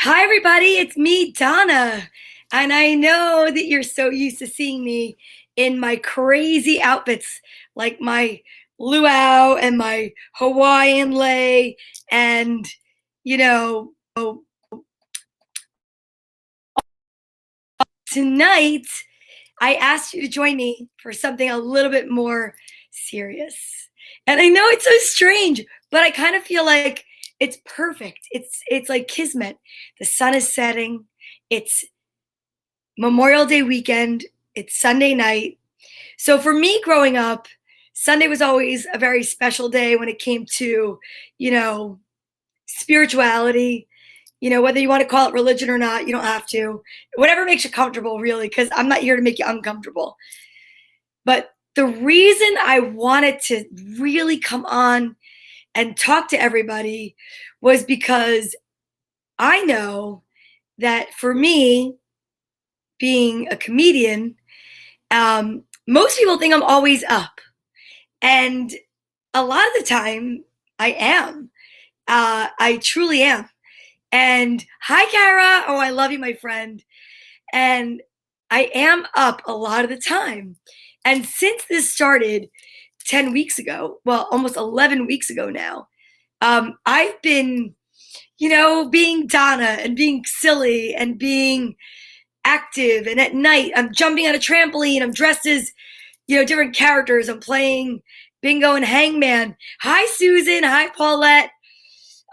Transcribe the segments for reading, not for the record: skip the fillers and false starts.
Hi, everybody. It's me, Donna. And I know that you're so used to seeing me in my crazy outfits, like my luau and my Hawaiian lei. And, you know, tonight I asked you to join me for something a little bit more serious. And I know it's so strange, but I kind of feel like it's perfect. It's like kismet. The sun is setting. It's Memorial Day weekend. It's Sunday night. So for me growing up, Sunday was always a very special day when it came to, you know, spirituality. Whether you want to call it religion or not, you don't have to. Whatever makes you comfortable, really, because I'm not here to make you uncomfortable. But the reason I wanted to really come on and talk to everybody was because I know that for me, being a comedian, most people think I'm always up. And a lot of the time, I am. I truly am. And hi, Kara. Oh, I love you, my friend. And I am up a lot of the time. And since this started 10 weeks ago, well, almost 11 weeks ago now, I've been, being Donna and being silly and being active. And at night, I'm jumping on a trampoline. I'm dressed as, different characters. I'm playing Bingo and Hangman. Hi, Susan. Hi, Paulette.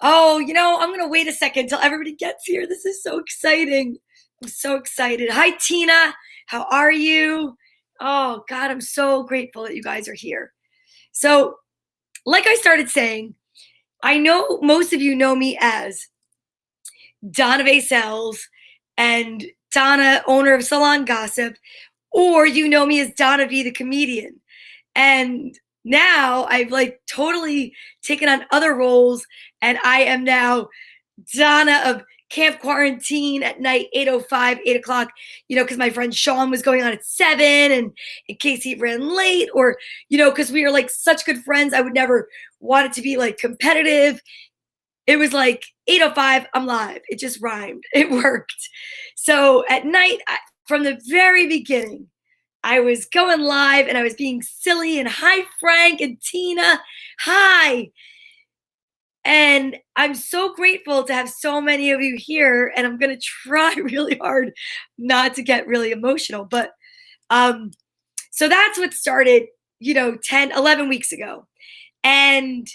Oh, I'm going to wait a second till everybody gets here. This is so exciting. I'm so excited. Hi, Tina. How are you? Oh, God, I'm so grateful that you guys are here. So, like I started saying, I know most of you know me as Donna Vaicels and Donna, owner of Salon Gossip, or you know me as Donna Vee, the comedian. And now I've like totally taken on other roles, and I am now Donna of Camp Quarantine at night, 8:05, 8 o'clock, because my friend Sean was going on at 7, and in case he ran late, or, because we are like such good friends, I would never want it to be like competitive. It was like 8:05, I'm live. It just rhymed. It worked. So at night, from the very beginning, I was going live and I was being silly. And hi, Frank and Tina. Hi. And I'm so grateful to have so many of you here. And I'm going to try really hard not to get really emotional. But so that's what started, 10, 11 weeks ago. And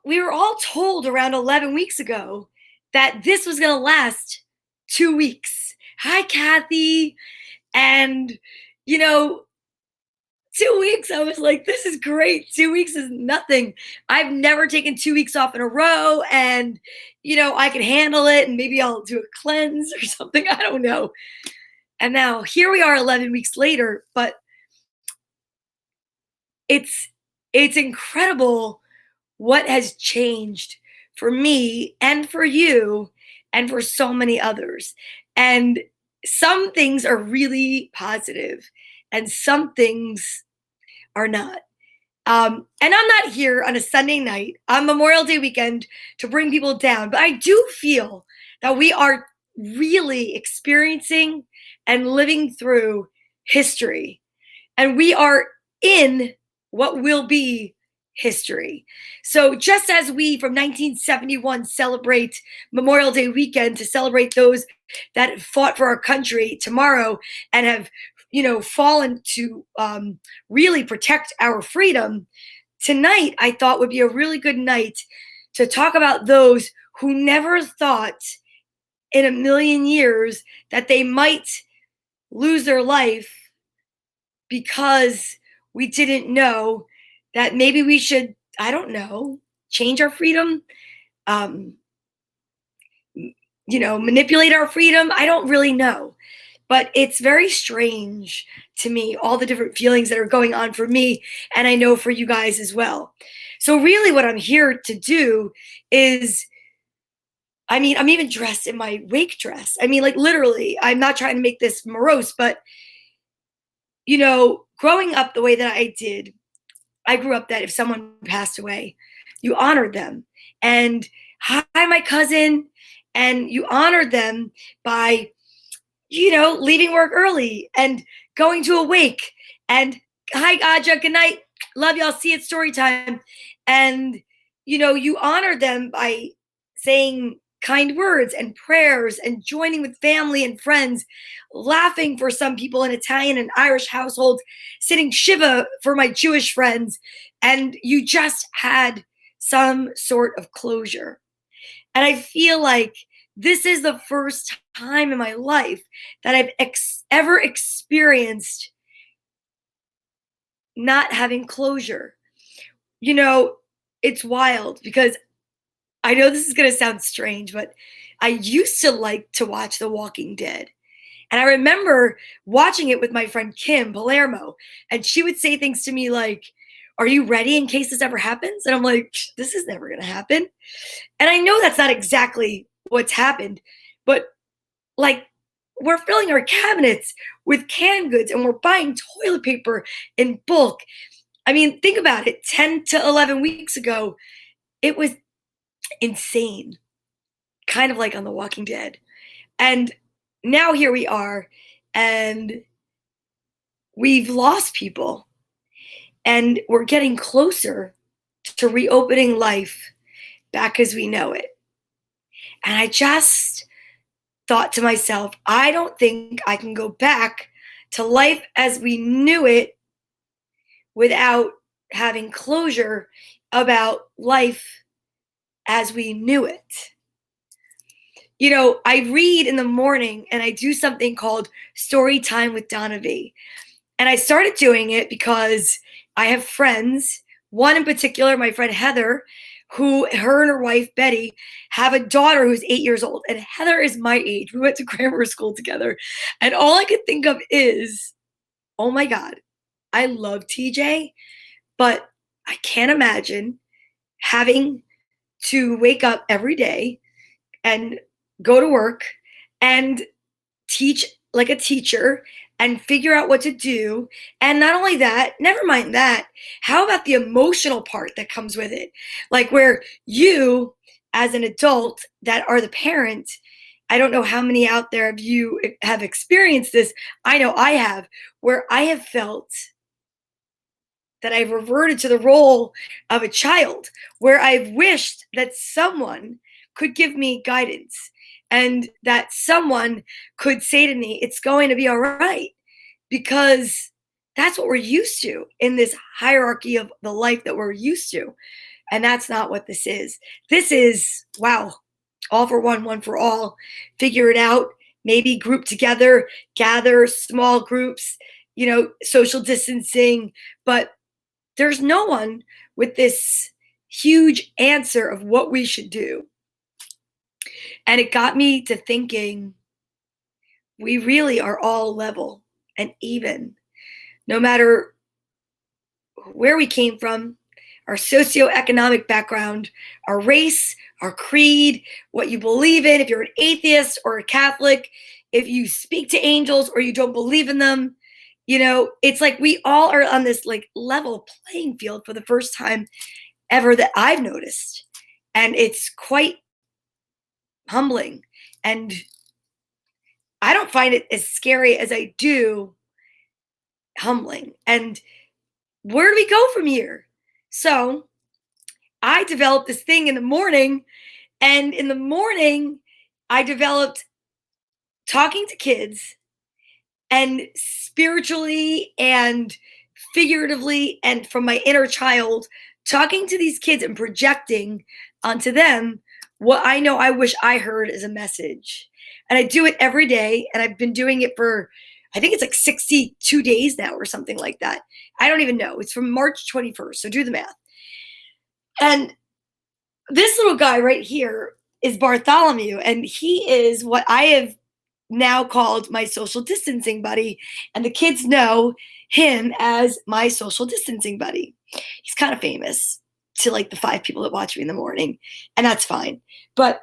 we were all told around 11 weeks ago that this was going to last 2 weeks. Hi, Kathy. And, you know, 2 weeks, I was like, this is great. 2 weeks is nothing. I've never taken 2 weeks off in a row. And, I can handle it. And maybe I'll do a cleanse or something. I don't know. And now here we are 11 weeks later. But it's incredible what has changed for me and for you and for so many others. And some things are really positive and some things are not. And I'm not here on a Sunday night on Memorial Day weekend to bring people down, but I do feel that we are really experiencing and living through history. And we are in what will be history. So, just as we from 1971 celebrate Memorial Day weekend to celebrate those that fought for our country tomorrow and have, fallen to really protect our freedom, tonight I thought would be a really good night to talk about those who never thought in a million years that they might lose their life because we didn't know that maybe we should, I don't know, change our freedom, um, manipulate our freedom. I don't really know. But it's very strange to me, all the different feelings that are going on for me, and I know for you guys as well. So, really, what I'm here to do is, I'm even dressed in my wake dress. Like literally, I'm not trying to make this morose, but, growing up the way that I did, I grew up that if someone passed away, you honored them. And hi, my cousin. and you honored them by, leaving work early and going to a wake and hi Aja, good night, love y'all, see you at story time. And you honor them by saying kind words and prayers and joining with family and friends, laughing for some people in Italian and Irish households, sitting Shiva for my Jewish friends, and you just had some sort of closure. And I feel like this is the first time in my life that I've ever experienced not having closure. You know, it's wild because I know this is going to sound strange, but I used to like to watch The Walking Dead. And I remember watching it with my friend Kim Palermo, and she would say things to me like, "Are you ready in case this ever happens?" And I'm like, "This is never going to happen." And I know that's not exactly what's happened, but like we're filling our cabinets with canned goods and we're buying toilet paper in bulk. I mean, think about it. 10 to 11 weeks ago, it was insane, kind of like on The Walking Dead. And now here we are, and we've lost people, and we're getting closer to reopening life back as we know it. And I just thought to myself, I don't think I can go back to life as we knew it without having closure about life as we knew it. I read in the morning and I do something called Story Time with Donna Vee. And I started doing it because I have friends, one in particular, my friend Heather, who her and her wife Betty have a daughter who's 8 years old. And Heather is my age. We went to grammar school together. And all I could think of is, oh my God, I love TJ, but I can't imagine having to wake up every day and go to work and teach like a teacher and figure out what to do. And not only that, never mind that, how about the emotional part that comes with it? Like where you, as an adult that are the parent, I don't know how many out there of you have experienced this. I know I have, where I have felt that I've reverted to the role of a child, where I've wished that someone could give me guidance and that someone could say to me, it's going to be all right. Because that's what we're used to in this hierarchy of the life that we're used to. And that's not what this is. This is, wow, all for one, one for all. Figure it out, maybe group together, gather small groups, social distancing, but there's no one with this huge answer of what we should do. And it got me to thinking we really are all level and even, no matter where we came from, our socioeconomic background, our race, our creed, what you believe in, if you're an atheist or a Catholic, if you speak to angels or you don't believe in them, it's like we all are on this like level playing field for the first time ever that I've noticed. And it's quite humbling. And I don't find it as scary as I do humbling. And where do we go from here? So I developed this thing in the morning. And in the morning, I developed talking to kids and spiritually and figuratively and from my inner child, talking to these kids and projecting onto them what I know I wish I heard as a message. And I do it every day. And I've been doing it for, I think it's like 62 days now or something like that. I don't even know. It's from March 21st. So do the math. And this little guy right here is Bartholomew. And he is what I have now called my social distancing buddy. And the kids know him as my social distancing buddy. He's kind of famous to like the 5 people that watch me in the morning. And that's fine. But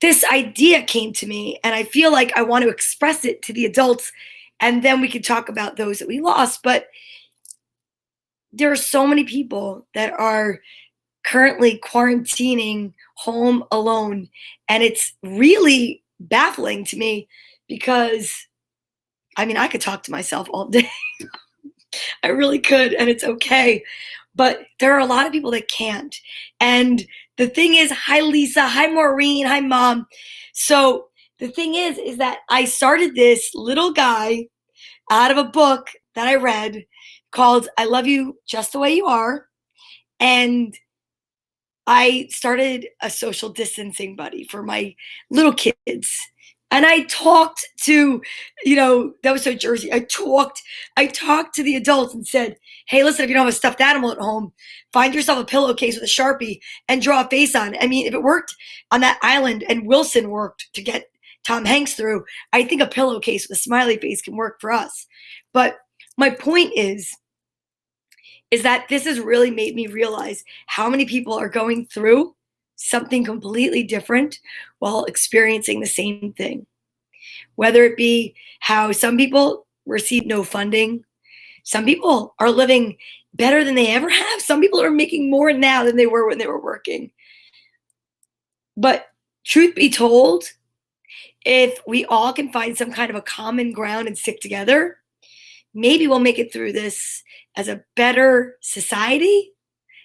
this idea came to me, and I feel like I want to express it to the adults, and then we can talk about those that we lost. But there are so many people that are currently quarantining home alone. And it's really baffling to me because I mean, I could talk to myself all day. I really could, and it's okay. But there are a lot of people that can't. And the thing is, hi Lisa, hi Maureen, hi mom. So the thing is that I started this little guy out of a book that I read called I Love You Just the Way You Are. And I started a social distancing buddy for my little kids. And I talked to, that was so Jersey. I talked to the adults and said, hey, listen, if you don't have a stuffed animal at home, find yourself a pillowcase with a Sharpie and draw a face on it. I mean, if it worked on that island and Wilson worked to get Tom Hanks through, I think a pillowcase with a smiley face can work for us. But my point is that this has really made me realize how many people are going through something completely different while experiencing the same thing. Whether it be how some people receive no funding, some people are living better than they ever have, some people are making more now than they were when they were working. But truth be told, if we all can find some kind of a common ground and stick together, maybe we'll make it through this as a better society.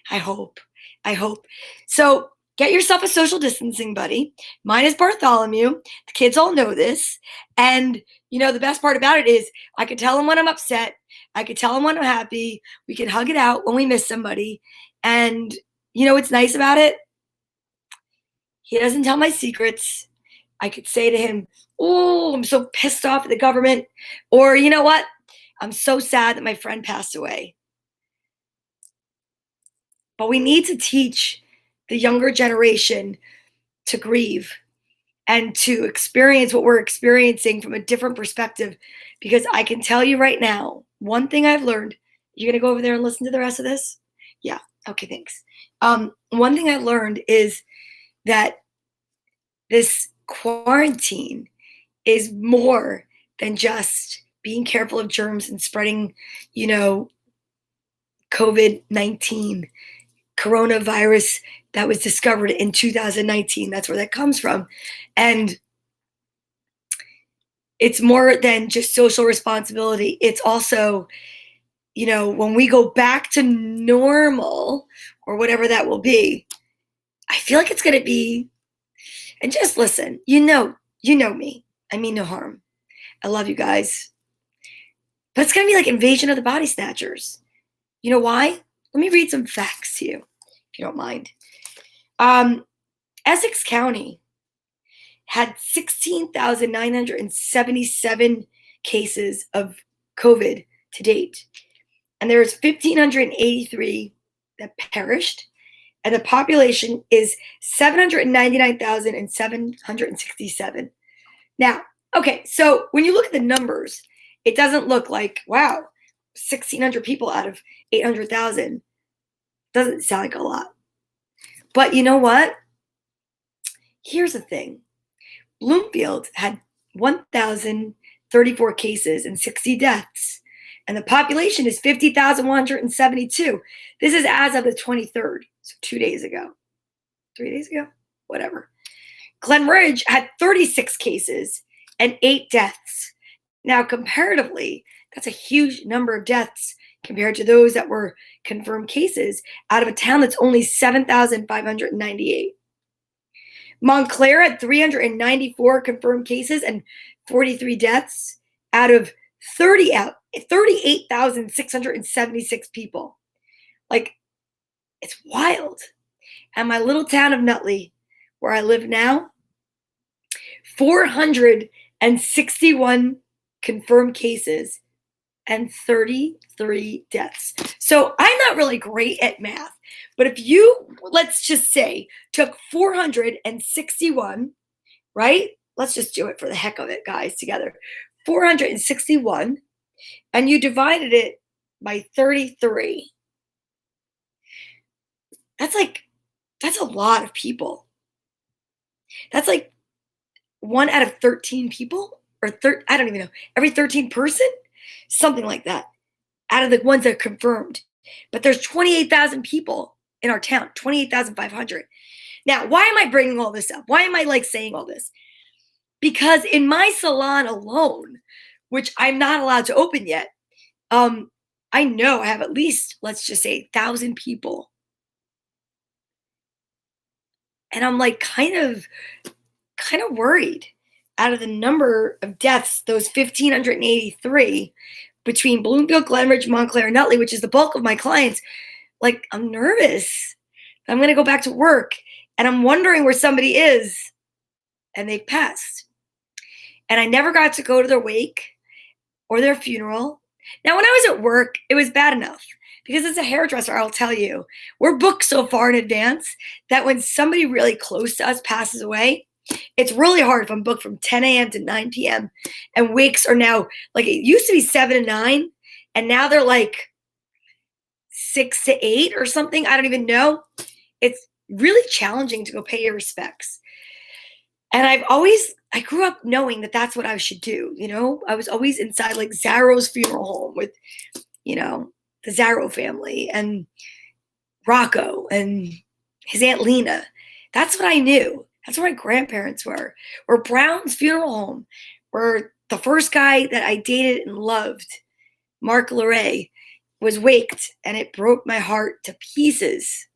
I hope. I hope. So get yourself a social distancing buddy. Mine is Bartholomew. The kids all know this. And, the best part about it is I could tell him when I'm upset. I could tell him when I'm happy. We can hug it out when we miss somebody. And, what's nice about it? He doesn't tell my secrets. I could say to him, oh, I'm so pissed off at the government. Or, you know what? I'm so sad that my friend passed away. But we need to teach the younger generation to grieve and to experience what we're experiencing from a different perspective. Because I can tell you right now, one thing I've learned, you're going to go over there and listen to the rest of this? Yeah. Okay, thanks. One thing I learned is that this quarantine is more than just being careful of germs and spreading, COVID-19, coronavirus that was discovered in 2019. That's where that comes from. And it's more than just social responsibility. It's also, when we go back to normal or whatever that will be, I feel like it's going to be, and just listen, you know me. I mean no harm. I love you guys. But it's going to be like Invasion of the Body Snatchers. You know why? Let me read some facts to you, if you don't mind. Essex County had 16,977 cases of COVID to date. And there's 1,583 that perished. And the population is 799,767. Now, okay, so when you look at the numbers, it doesn't look like, wow, 1,600 people out of 800,000. Doesn't sound like a lot. But you know what? Here's the thing. Bloomfield had 1,034 cases and 60 deaths. And the population is 50,172. This is as of the 23rd, so 2 days ago. 3 days ago? Whatever. Glen Ridge had 36 cases and 8 deaths. Now, comparatively, that's a huge number of deaths compared to those that were confirmed cases out of a town that's only 7,598. Montclair had 394 confirmed cases and 43 deaths out of 38,676 people. Like, it's wild. And my little town of Nutley, where I live now, 461 confirmed cases and 33 deaths. So I'm not really great at math, but if you, let's just say, took 461, right? Let's just do it for the heck of it, guys, together. 461, and you divided it by 33. That's a lot of people. That's like 1 out of 13 people, or I don't even know, every 13 person, something like that, out of the ones that are confirmed. But there's 28,000 people in our town, 28,500. Now, why am I bringing all this up? Why am I like saying all this? Because in my salon alone, which I'm not allowed to open yet, I know I have at least, let's just say, 1,000 people. And I'm like kind of worried out of the number of deaths, those 1,583 between Bloomfield, Glenridge, Montclair, and Nutley, which is the bulk of my clients. Like, I'm nervous. I'm going to go back to work and I'm wondering where somebody is and they've passed. And I never got to go to their wake or their funeral. Now, when I was at work, it was bad enough because as a hairdresser, I'll tell you, we're booked so far in advance that when somebody really close to us passes away, it's really hard if I'm booked from 10 a.m. to 9 p.m. And wakes are now, like, it used to be 7 to 9, and now they're like 6 to 8 or something. I don't even know. It's really challenging to go pay your respects. And I grew up knowing that that's what I should do. You know, I was always inside like Zarro's funeral home with, you know, the Zarro family and Rocco and his Aunt Lena. That's what I knew. That's where my grandparents were. Or Brown's funeral home, where the first guy that I dated and loved, Mark Leray, was waked, and it broke my heart to pieces.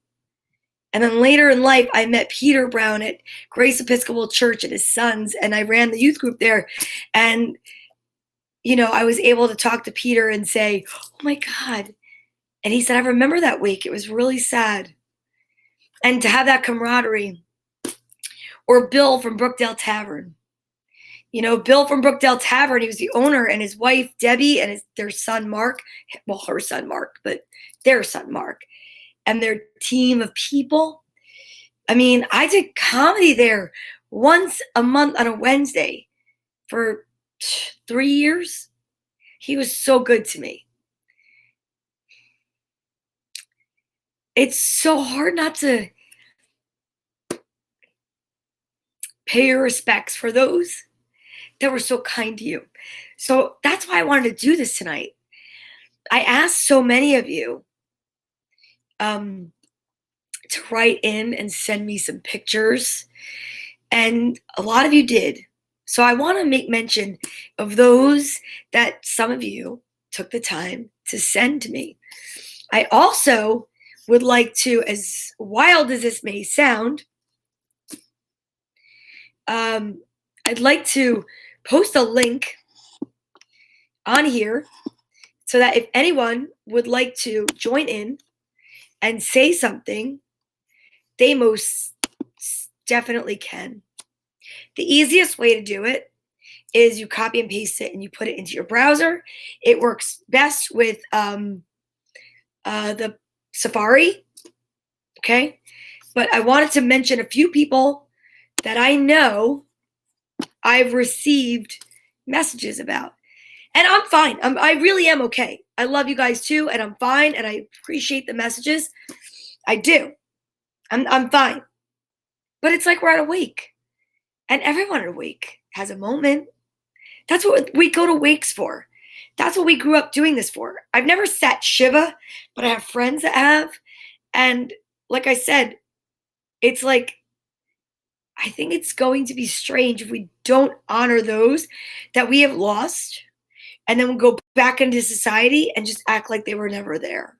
And then later in life, I met Peter Brown at Grace Episcopal Church and his sons, and I ran the youth group there. And, you know, I was able to talk to Peter and say, oh my God. And he said, I remember that wake. It was really sad. And to have that camaraderie. Or Bill from Brookdale Tavern. You know, Bill from Brookdale Tavern, he was the owner, and his wife, Debbie, and their son, Mark. Well, her son, Mark, but their son, Mark. And their team of people. I mean, I did comedy there once a month on a Wednesday for 3 years. He was so good to me. It's so hard not to pay your respects for those that were so kind to you. So that's why I wanted to do this tonight. I asked so many of you to write in and send me some pictures, and a lot of you did. So I want to make mention of those that some of you took the time to send to me. I also would like to, as wild as this may sound, I'd like to post a link on here so that if anyone would like to join in and say something, they most definitely can. The easiest way to do it is you copy and paste it and you put it into your browser. It works best with the Safari, okay? But I wanted to mention a few people that I know I've received messages about. And I'm fine. I really am okay. I love you guys too, and I'm fine, and I appreciate the messages. I do. I'm fine. But it's like we're at a wake. And everyone at a wake has a moment. That's what we go to wakes for. That's what we grew up doing this for. I've never sat Shiva, but I have friends that have. And like I said, it's like, I think it's going to be strange if we don't honor those that we have lost and then we'll go back into society and just act like they were never there.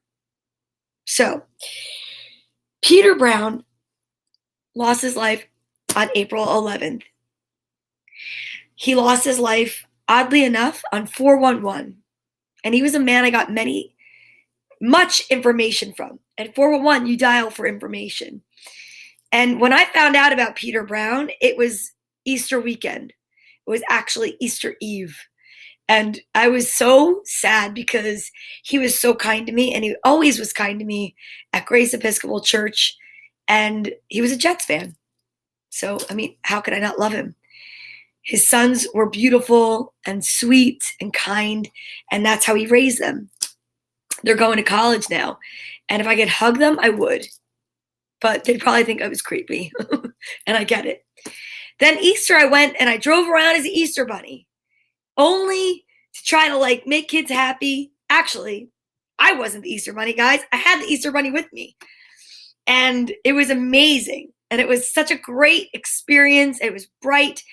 So, Peter Brown lost his life on April 11th. He lost his life, oddly enough, on 411. And he was a man I got much information from. At 411, you dial for information. And when I found out about Peter Brown, it was Easter weekend. It was actually Easter Eve. And I was so sad because he was so kind to me, and he always was kind to me at Grace Episcopal Church. And he was a Jets fan. So, I mean, how could I not love him? His sons were beautiful and sweet and kind, and that's how he raised them. They're going to college now. And if I could hug them, I would. But they'd probably think I was creepy. And I get it. Then Easter, I went and I drove around as an Easter bunny. Only to try to like make kids happy. Actually, I wasn't the Easter bunny, guys. I had the Easter bunny with me. And it was amazing. And it was such a great experience. It was bright.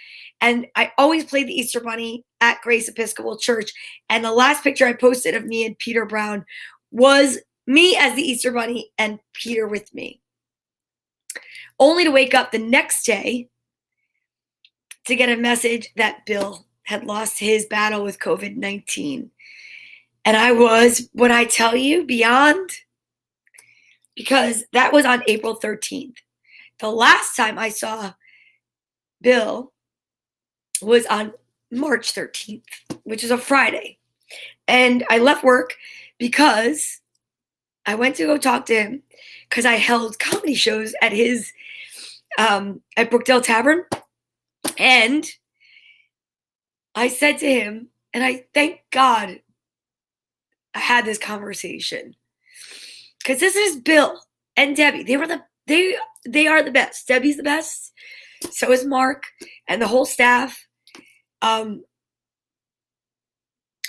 And I always played the Easter Bunny at Grace Episcopal Church. And the last picture I posted of me and Peter Brown was me as the Easter Bunny and Peter with me. Only to wake up the next day to get a message that Bill had lost his battle with COVID-19. And I was, when I tell you, beyond, because that was on April 13th. The last time I saw Bill was on March 13th, which is a Friday. And I left work because I went to go talk to him because I held comedy shows at his, at Brookdale Tavern. And I said to him, and I thank God I had this conversation, because this is Bill and Debbie. They are the best. Debbie's the best. So is Mark and the whole staff. I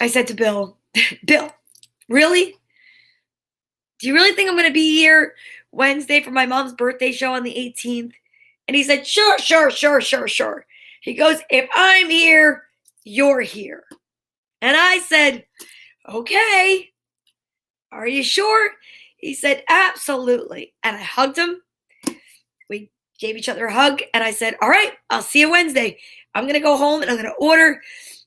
said to Bill, Bill, really? Do you really think I'm going to be here Wednesday for my mom's birthday show on the 18th? And he said, sure. He goes, if I'm here, you're here. And I said, okay. Are you sure? He said, absolutely. And I hugged him. We gave each other a hug. And I said, all right, I'll see you Wednesday. I'm going to go home and I'm going to order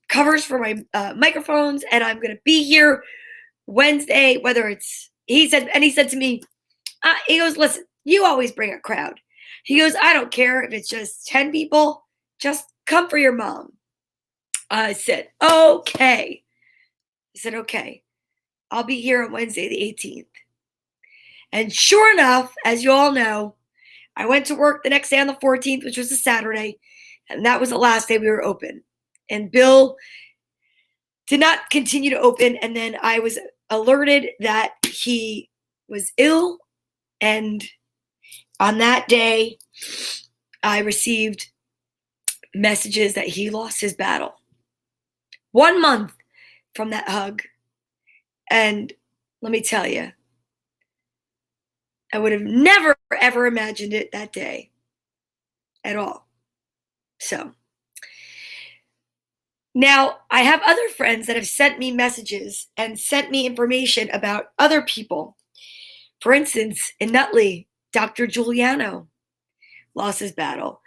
covers for my microphones. And I'm going to be here Wednesday, whether it's, he said to me, he goes, listen, you always bring a crowd. He goes, I don't care if it's just 10 people, just come for your mom. I said, okay. He said, okay, I'll be here on Wednesday, the 18th. And sure enough, as you all know, I went to work the next day on the 14th, which was a Saturday, and that was the last day we were open. And Bill did not continue to open, and then I was alerted that he was ill, and on that day, I received messages that he lost his battle. 1 month from that hug. And let me tell you, I would have never, ever imagined it that day at all. So now I have other friends that have sent me messages and sent me information about other people. For instance, in Nutley, Dr. Giuliano lost his battle.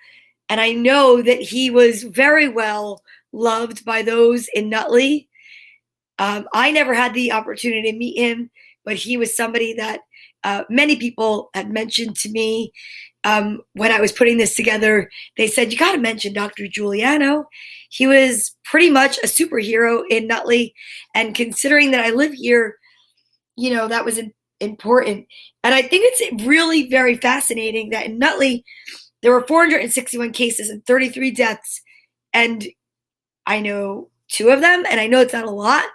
And I know that he was very well loved by those in Nutley. I never had the opportunity to meet him, but he was somebody that many people had mentioned to me when I was putting this together. They said, you got to mention Dr. Giuliano. He was pretty much a superhero in Nutley. And considering that I live here, you know, that was important. And I think it's really very fascinating that in Nutley, there were 461 cases and 33 deaths. And I know 2 of them, and I know it's not a lot,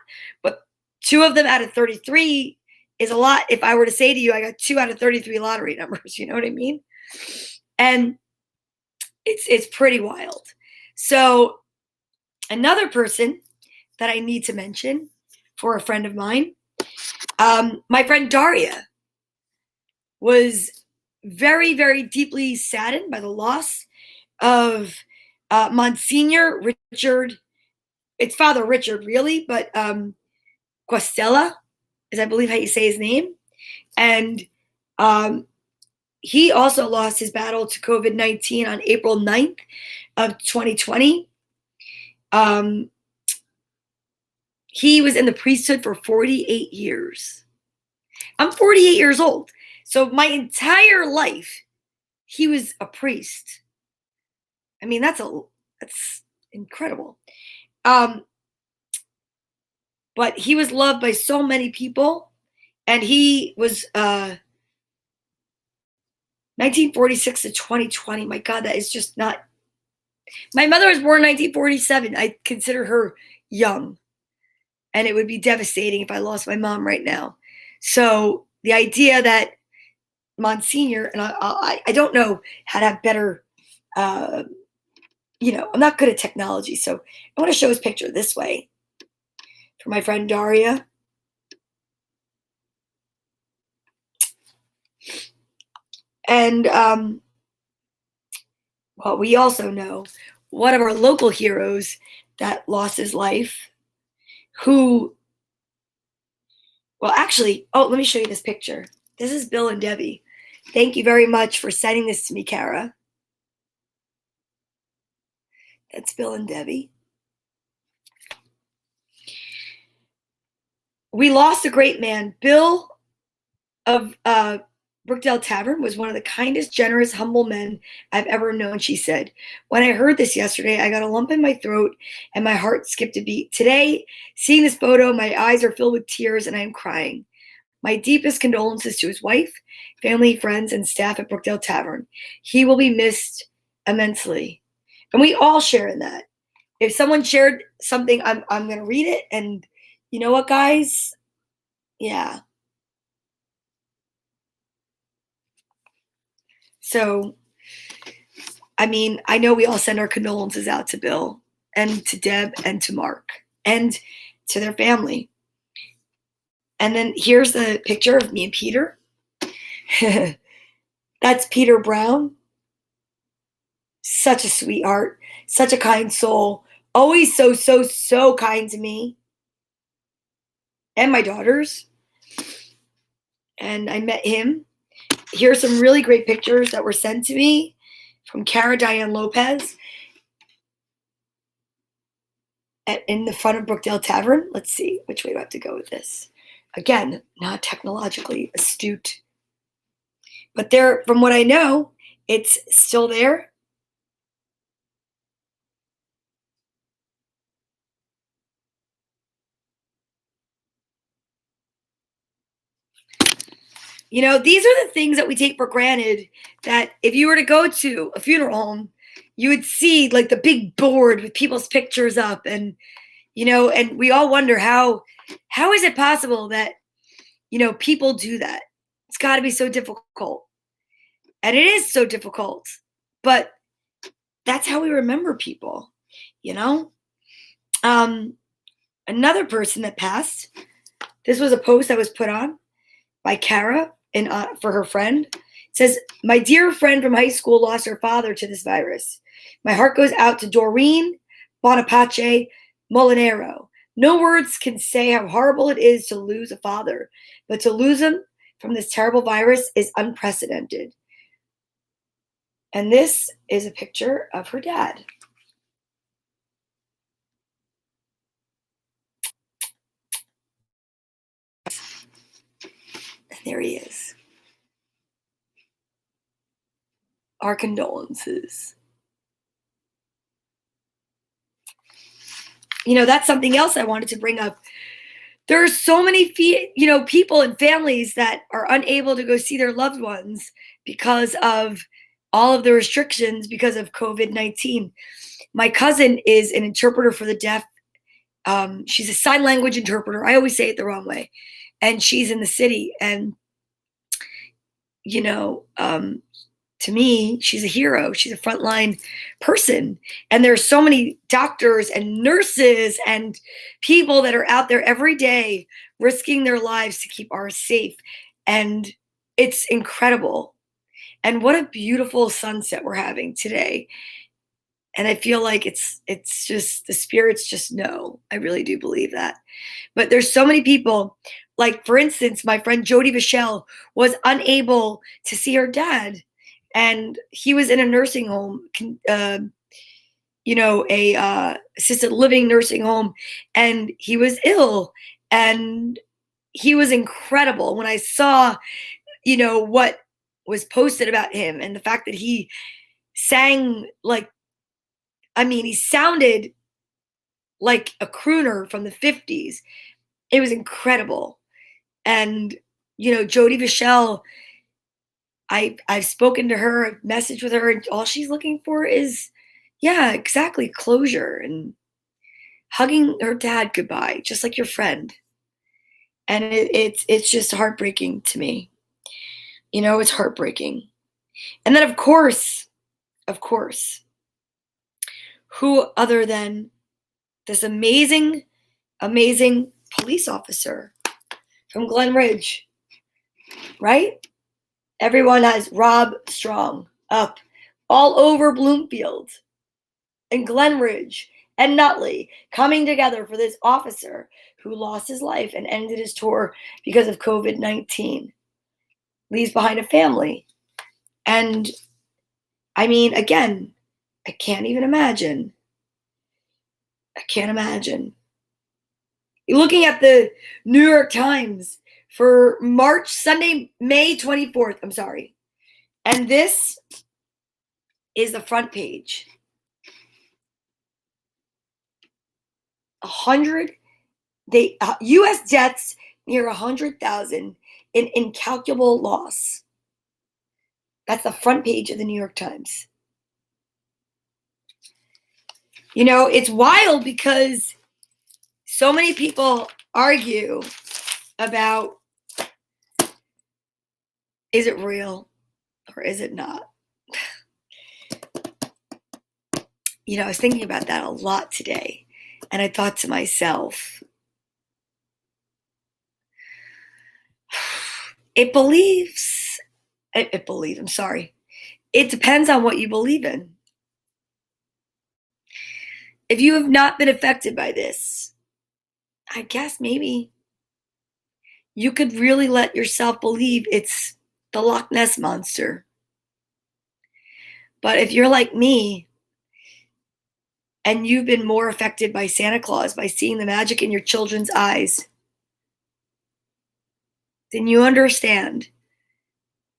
but 2 of them out of 33 is a lot. If I were to say to you, I got 2 out of 33 lottery numbers, you know what I mean? And it's pretty wild. So another person that I need to mention for a friend of mine, my friend Daria was very, very deeply saddened by the loss of Monsignor Richard. It's Father Richard, really, but Quastella is, I believe, how you say his name. And he also lost his battle to COVID-19 on April 9th of 2020. He was in the priesthood for 48 years. I'm 48 years old. So my entire life, he was a priest. I mean, that's incredible. But he was loved by so many people, and he was 1946 to 2020. My God, that is just not. My mother was born in 1947. I consider her young, and it would be devastating if I lost my mom right now. So the idea that Monsignor, and I don't know how to have better, you know, I'm not good at technology, so I want to show his picture this way for my friend Daria. And well, we also know one of our local heroes that lost his life, who, well, actually, oh, let me show you this picture. This is Bill and Debbie. Thank you very much for sending this to me, Kara. That's Bill and Debbie. We lost a great man. Bill of Brookdale Tavern was one of the kindest, generous, humble men I've ever known, she said. When I heard this yesterday, I got a lump in my throat and my heart skipped a beat. Today, seeing this photo, my eyes are filled with tears and I am crying. My deepest condolences to his wife, family, friends, and staff at Brookdale Tavern. He will be missed immensely. And we all share in that. If someone shared something, I'm going to read it. And you know what, guys? Yeah. So, I mean, I know we all send our condolences out to Bill and to Deb and to Mark and to their family. And then here's the picture of me and Peter. That's Peter Brown. Such a sweetheart, such a kind soul, always so kind to me and my daughters. And I met him. Here's some really great pictures that were sent to me from Cara Diane Lopez in the front of Brookdale Tavern. Let's see which way do I have to go with this. Again, not technologically astute, but there, from what I know, it's still there. You know, these are the things that we take for granted, that if you were to go to a funeral home, you would see like the big board with people's pictures up, and you know, and we all wonder how is it possible that, you know, people do that? It's got to be so difficult. And it is so difficult. But that's how we remember people, you know? Um Another person that passed, this was a post that was put on by Kara and for her friend. It says, "My dear friend from high school lost her father to this virus. My heart goes out to Doreen Bonapace Molinero. No words can say how horrible it is to lose a father, but to lose him from this terrible virus is unprecedented." And this is a picture of her dad. And there he is. Our condolences. You know, that's something else I wanted to bring up. There are so many you know, people and families that are unable to go see their loved ones because of all of the restrictions because of COVID-19. My cousin is an interpreter for the deaf. She's a sign language interpreter. I always say it the wrong way. And she's in the city. And, you know, to me, she's a hero. She's a frontline person. And there's so many doctors and nurses and people that are out there every day risking their lives to keep ours safe. And it's incredible. And what a beautiful sunset we're having today. And I feel like it's just the spirits just know. I really do believe that. But there's so many people, like for instance, my friend Jody Vichelle was unable to see her dad, and he was in a nursing home, you know, a assisted living nursing home, and he was ill, and he was incredible. When I saw, you know, what was posted about him and the fact that he sang like, I mean, he sounded like a crooner from the 50s. It was incredible. And, you know, Jody Vichelle, I've spoken to her, I've messaged with her, and all she's looking for is, yeah, exactly, closure and hugging her dad goodbye, just like your friend. And it's just heartbreaking to me. You know, it's heartbreaking. And then of course, who other than this amazing, amazing police officer from Glen Ridge, right? Everyone has Rob Strong up all over Bloomfield and Glenridge and Nutley coming together for this officer who lost his life and ended his tour because of COVID-19. Leaves behind a family. And I mean, again, I can't even imagine. I can't imagine. Looking at the New York Times for Sunday, May 24th, I'm sorry. And this is the front page. 100, U.S. deaths near 100,000 in incalculable loss. That's the front page of the New York Times. You know, it's wild because so many people argue about, is it real or is it not? You know, I was thinking about that a lot today, and I thought to myself, it depends on what you believe in. If you have not been affected by this, I guess maybe you could really let yourself believe it's the Loch Ness Monster. But if you're like me, and you've been more affected by Santa Claus, by seeing the magic in your children's eyes, then you understand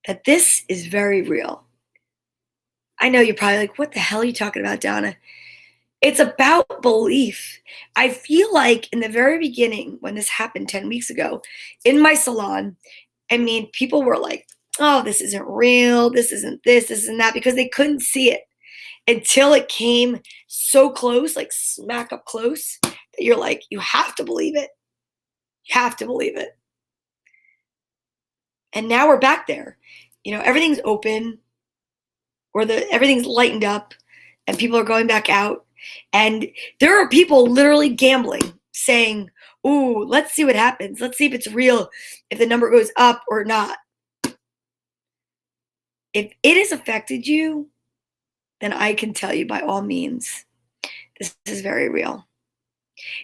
that this is very real. I know you're probably like, what the hell are you talking about, Donna? It's about belief. I feel like in the very beginning, when this happened 10 weeks ago, in my salon, I mean, people were like, oh, this isn't real, this isn't that, because they couldn't see it until it came so close, like smack up close, that you're like, you have to believe it. You have to believe it. And now we're back there. You know, everything's open, or everything's lightened up, and people are going back out. And there are people literally gambling, saying, ooh, let's see what happens. Let's see if it's real, if the number goes up or not. If it has affected you, then I can tell you by all means, this is very real.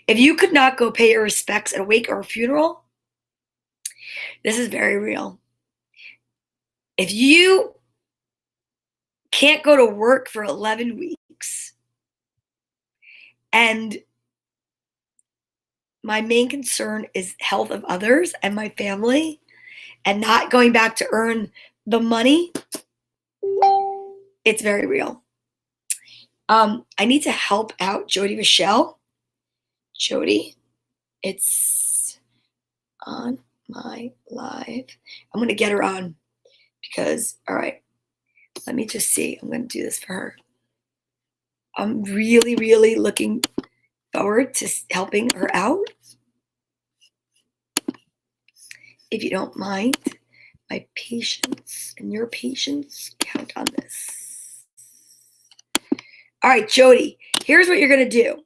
If you could not go pay your respects at a wake or a funeral, this is very real. If you can't go to work for 11 weeks, and my main concern is health of others and my family, and not going back to earn the money, it's very real. I need to help out Jody Michelle. Jody, it's on my live. I'm going to get her on because, all right, let me just see. I'm going to do this for her. I'm really, really looking forward to helping her out. If you don't mind, my patience and your patience count on this. All right, Jody, here's what you're going to do.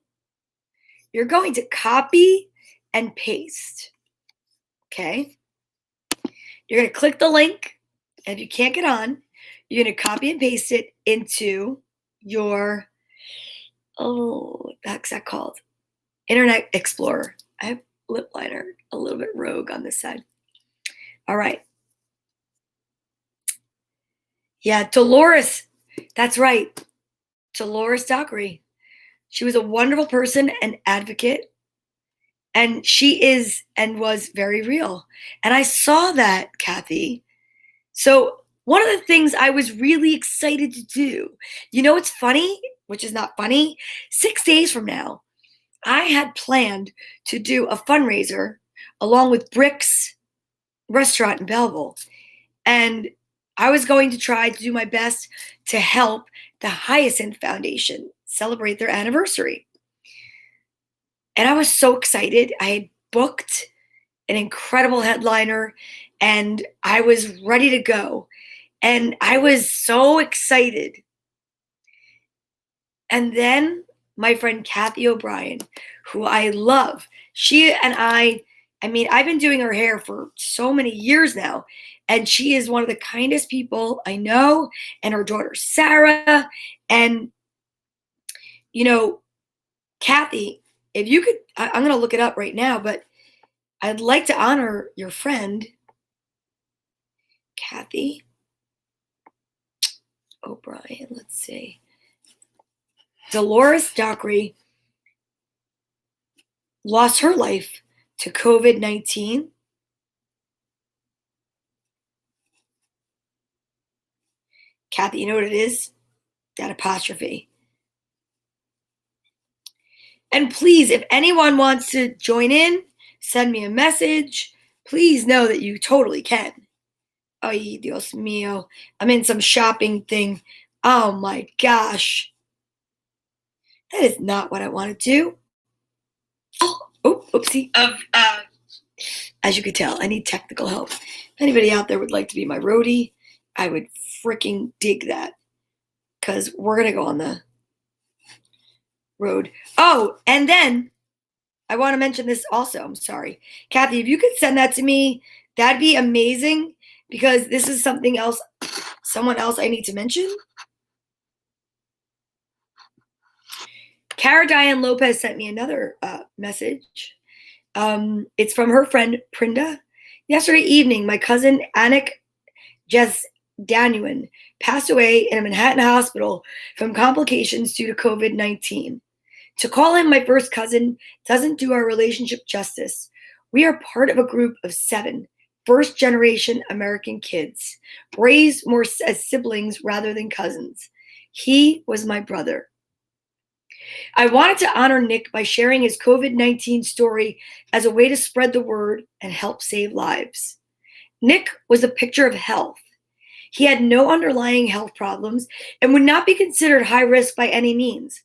You're going to copy and paste, okay? You're going to click the link, and if you can't get on, you're going to copy and paste it into your, what's that called? Internet Explorer. I have lip liner, a little bit rogue on this side. All right. Yeah, Dolores, that's right. Dolores Dockery. She was a wonderful person and advocate, and she is and was very real. And I saw that, Kathy. So one of the things I was really excited to do, you know what's funny, which is not funny? 6 days from now, I had planned to do a fundraiser along with Brick's Restaurant in Belleville. And I was going to try to do my best to help the Hyacinth Foundation celebrate their anniversary. And I was so excited. I had booked an incredible headliner, and I was ready to go. And I was so excited. And then my friend Kathy O'Brien, who I love, she and I I mean, I've been doing her hair for so many years now, and she is one of the kindest people I know, and her daughter Sarah, and you know, Kathy, if you could, I'm going to look it up right now, but I'd like to honor your friend, Kathy O'Brien. Let's see. Dolores Dockery lost her life to COVID-19. Kathy, you know what it is? That apostrophe. And please, if anyone wants to join in, send me a message. Please know that you totally can. Ay, Dios mío. I'm in some shopping thing. Oh my gosh. That is not what I want to do. Oh, oopsie. As you could tell, I need technical help. If anybody out there would like to be my roadie, I would freaking dig that. Because we're going to go on the road. Oh, and then I want to mention this also. I'm sorry. Kathy, if you could send that to me, that'd be amazing. Because this is something else, someone else I need to mention. Cara Diane Lopez sent me another message. It's from her friend Prinda. Yesterday evening, my cousin Anik Danuin passed away in a Manhattan hospital from complications due to COVID-19. To call him my first cousin doesn't do our relationship justice. We are part of a group of 7 first-generation American kids, raised more as siblings rather than cousins. He was my brother. I wanted to honor Nick by sharing his COVID-19 story as a way to spread the word and help save lives. Nick was a picture of health. He had no underlying health problems and would not be considered high risk by any means.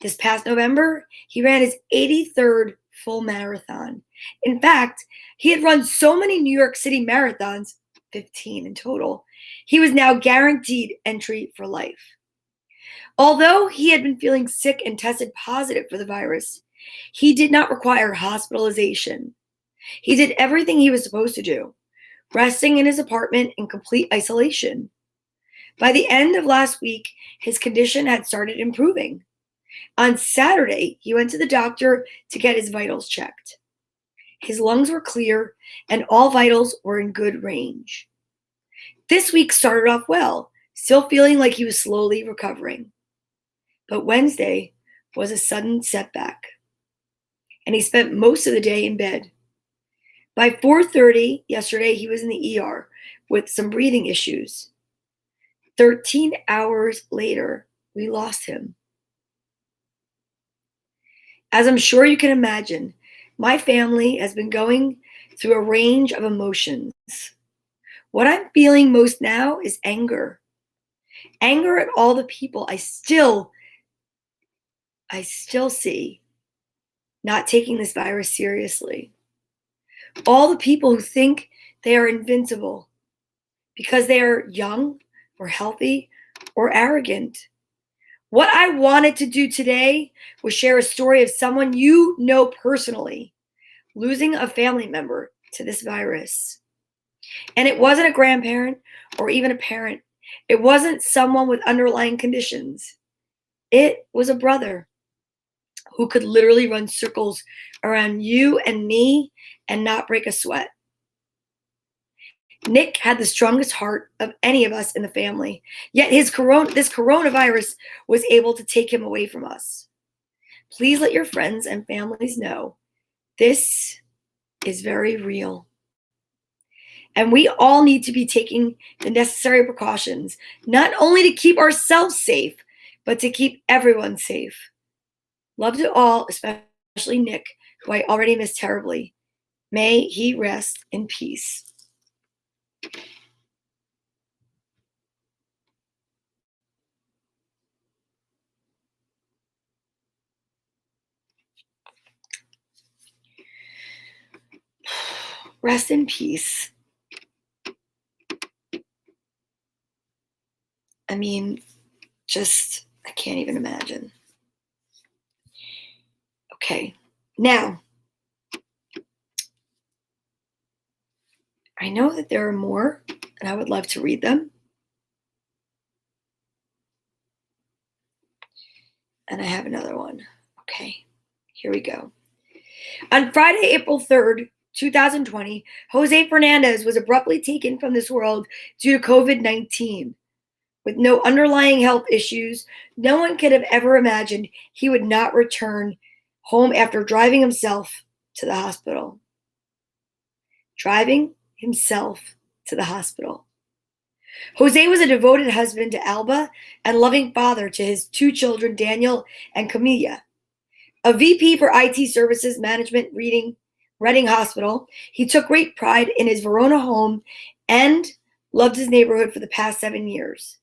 This past November, he ran his 83rd full marathon. In fact, he had run so many New York City marathons, 15 in total, he was now guaranteed entry for life. Although he had been feeling sick and tested positive for the virus, he did not require hospitalization. He did everything he was supposed to do, resting in his apartment in complete isolation. By the end of last week, his condition had started improving. On Saturday, he went to the doctor to get his vitals checked. His lungs were clear and all vitals were in good range. This week started off well, still feeling like he was slowly recovering. But Wednesday was a sudden setback, and he spent most of the day in bed. By 4:30 yesterday, he was in the ER with some breathing issues. 13 hours later, we lost him. As I'm sure you can imagine, my family has been going through a range of emotions. What I'm feeling most now is anger. Anger at all the people I still see not taking this virus seriously. All the people who think they are invincible because they are young or healthy or arrogant. What I wanted to do today was share a story of someone you know personally losing a family member to this virus. And it wasn't a grandparent or even a parent. It wasn't someone with underlying conditions. It was a brother who could literally run circles around you and me and not break a sweat. Nick had the strongest heart of any of us in the family, yet this coronavirus was able to take him away from us. Please let your friends and families know this is very real. And we all need to be taking the necessary precautions, not only to keep ourselves safe, but to keep everyone safe. Love to all, especially Nick, who I already miss terribly. May he rest in peace. Rest in peace. I mean, I can't even imagine. Okay, now, I know that there are more, and I would love to read them. And I have another one. Okay, here we go. On Friday, April 3rd, 2020, Jose Fernandez was abruptly taken from this world due to COVID-19. With no underlying health issues, no one could have ever imagined he would not return home after driving himself to the hospital. Driving himself to the hospital. Jose was a devoted husband to Alba and loving father to his two children, Daniel and Camilla. A VP for IT Services Management Reading Hospital, he took great pride in his Verona home and loved his neighborhood for the past 7 years.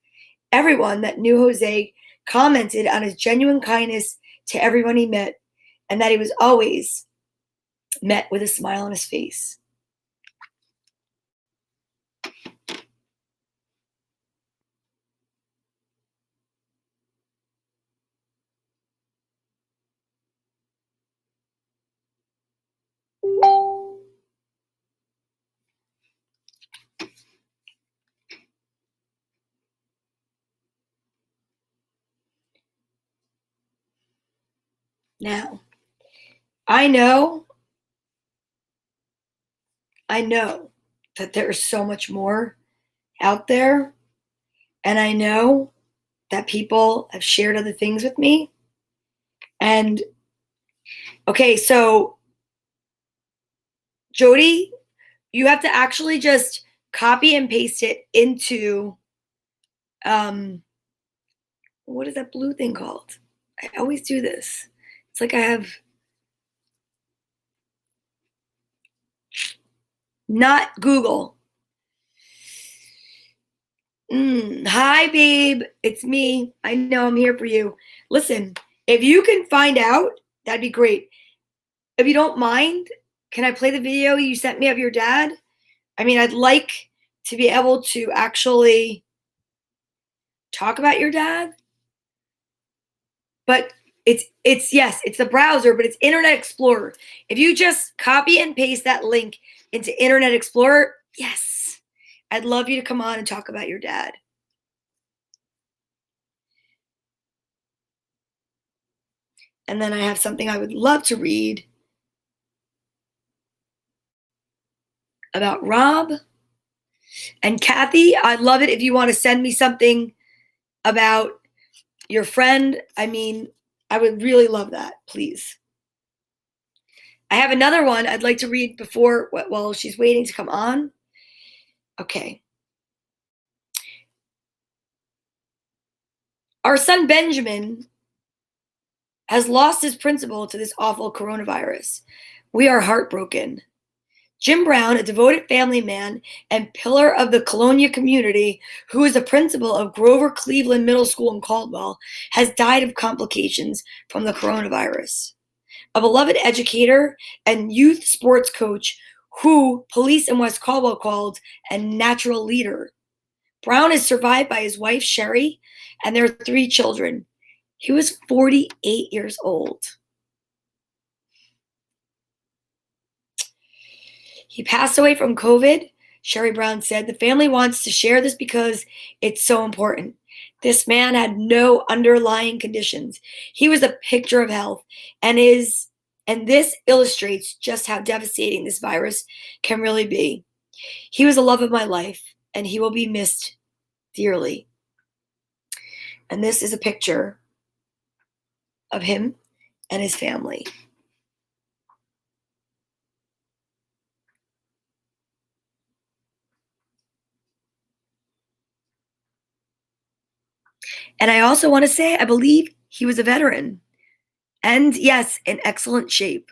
Everyone that knew Jose commented on his genuine kindness to everyone he met, and that he was always met with a smile on his face. Now, I know that there is so much more out there, and I know that people have shared other things with me. And okay, so Jody, you have to actually just copy and paste it into what is that blue thing called? I always do this. It's like I have not Google. Hi, babe. It's me. I know I'm here for you. Listen, if you can find out, that'd be great. If you don't mind, can I play the video you sent me of your dad? I mean, I'd like to be able to actually talk about your dad, but it's the browser, but it's Internet Explorer. If you just copy and paste that link into Internet Explorer, yes, I'd love you to come on and talk about your dad. And then I have something I would love to read about Rob and Kathy. I'd love it if you want to send me something about your friend. I mean, I would really love that, please. I have another one I'd like to read before, while she's waiting to come on. Okay. Our son Benjamin has lost his principal to this awful coronavirus. We are heartbroken. Jim Brown, a devoted family man and pillar of the Colonia community, who is the principal of Grover Cleveland Middle School in Caldwell, has died of complications from the coronavirus. A beloved educator and youth sports coach who police in West Caldwell called a natural leader. Brown is survived by his wife, Sherry, and their 3 children. He was 48 years old. He passed away from COVID, Sherry Brown said. The family wants to share this because it's so important. This man had no underlying conditions. He was a picture of health, and this illustrates just how devastating this virus can really be. He was the love of my life, and he will be missed dearly. And this is a picture of him and his family. And I also want to say, I believe he was a veteran. And yes, in excellent shape.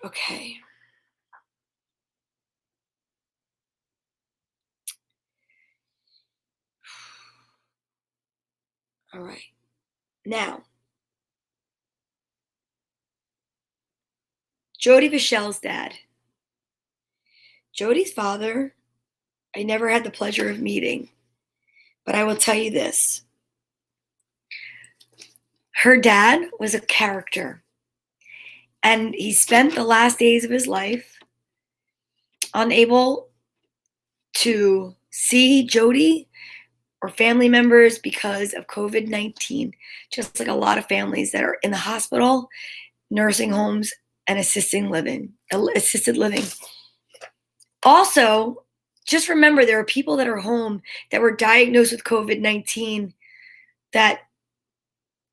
Okay. All right. Now, Jody Vaicels' dad. Jody's father, I never had the pleasure of meeting, but I will tell you this. Her dad was a character, and he spent the last days of his life unable to see Jody or family members because of COVID-19, just like a lot of families that are in the hospital, nursing homes, and assisted living. Also, just remember there are people that are home that were diagnosed with COVID-19 that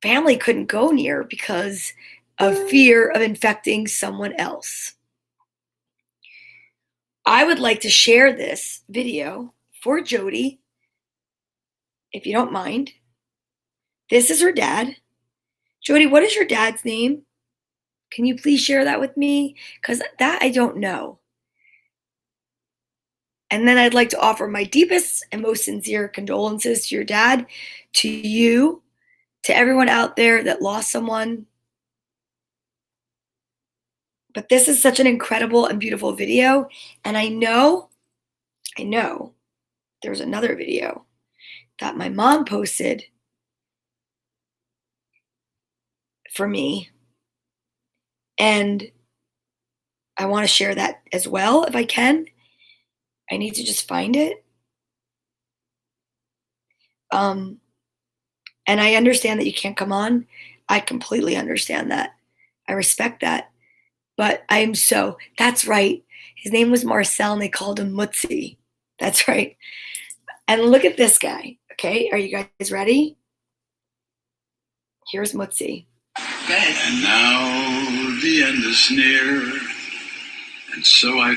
family couldn't go near because of fear of infecting someone else. I would like to share this video for Jody, if you don't mind. This is her dad. Jody, what is your dad's name? Can you please share that with me? Because that I don't know. And then I'd like to offer my deepest and most sincere condolences to your dad, to you, to everyone out there that lost someone. But this is such an incredible and beautiful video. And I know there's another video that my mom posted for me. And I want to share that as well if I can. I need to just find it. And I understand that you can't come on. I completely understand that. I respect that. But that's right. His name was Marcel and they called him Mutzi. That's right. And look at this guy. Okay, are you guys ready? Here's Mutzi. Okay. And now the end is near. And so I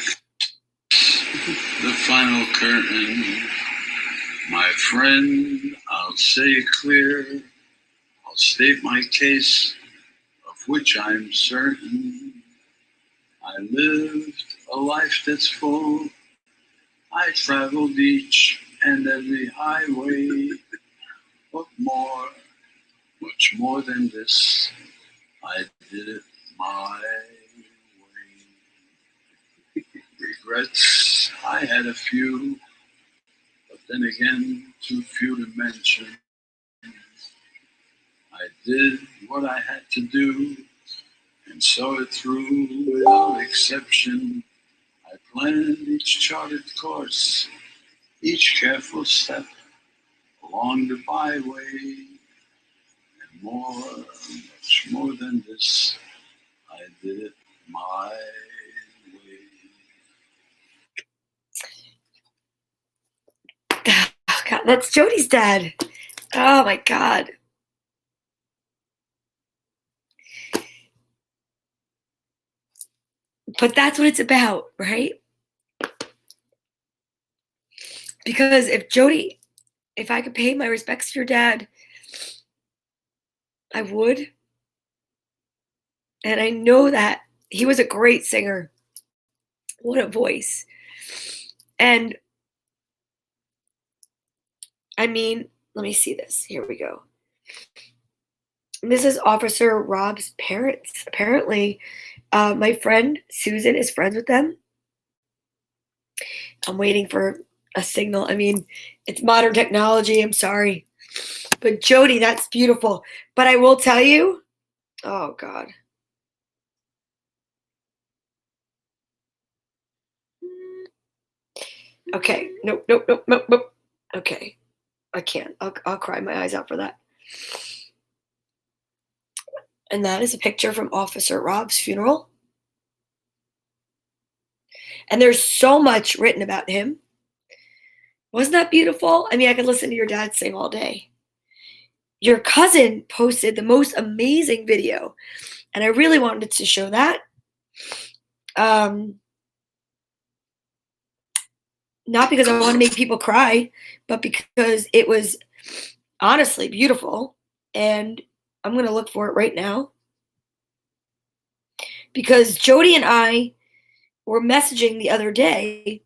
the final curtain. My friend, I'll say it clear. I'll state my case, of which I'm certain. I lived a life that's full. I traveled each and every highway. But more, much more than this, I did it my way. Regrets, I had a few, but then again, too few to mention. I did what I had to do, and saw it through without exception. I planned each charted course, each careful step along the byway, and more, much more than this, I did it my way. Oh God, that's Jody's dad. Oh my God. But that's what it's about, right? Because if I could pay my respects to your dad, I would. And I know that he was a great singer. What a voice. And I mean, let me see this. Here we go. This is Officer Rob's parents. Apparently, my friend Susan is friends with them. I'm waiting for a signal. I mean, it's modern technology. I'm sorry. But Jody, that's beautiful. But I will tell you, oh God. Okay. Nope. Okay. I can't. I'll cry my eyes out for that. And that is a picture from Officer Rob's funeral. And there's so much written about him. Wasn't that beautiful? I mean, I could listen to your dad sing all day. Your cousin posted the most amazing video, and I really wanted to show that. Not because I want to make people cry, but because it was honestly beautiful. And I'm going to look for it right now. Because Jody and I were messaging the other day,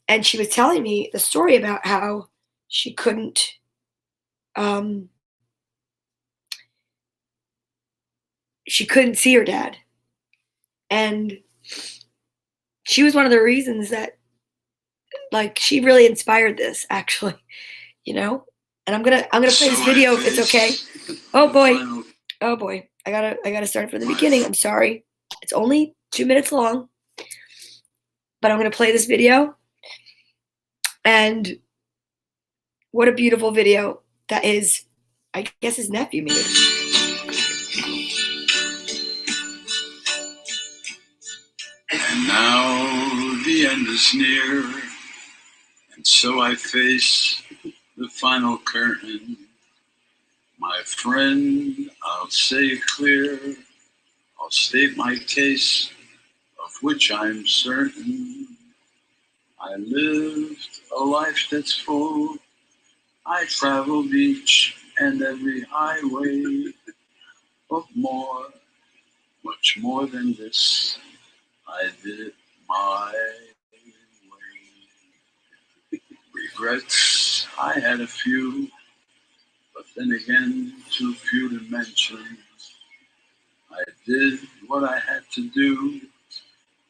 and she was telling me the story about how she couldn't see her dad. And she was one of the reasons that, like, she really inspired this, actually, you know? And I'm gonna play this video if it's okay. Oh boy. Oh boy, I gotta start from the beginning. I'm sorry. It's only 2 minutes long, but I'm gonna play this video. And what a beautiful video that is. I guess his nephew made. And now the end is near, and so I face the final curtain. My friend, I'll say it clear, I'll state my case, of which I'm certain. I lived a life that's full, I traveled each and every highway, but more, much more than this, I did it my way. Regrets, I had a few, but then again, too few to mention. I did what I had to do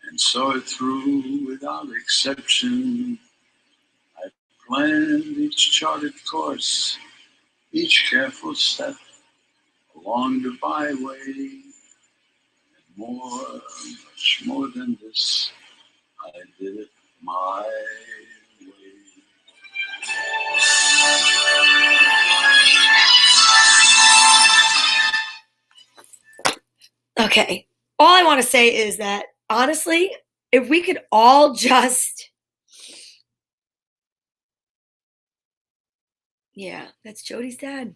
and saw it through without exception. I planned each charted course, each careful step along the byway, and more, much more than this, I did it my way. Okay. All I want to say is that honestly, if we could all just, yeah, that's Jody's dad.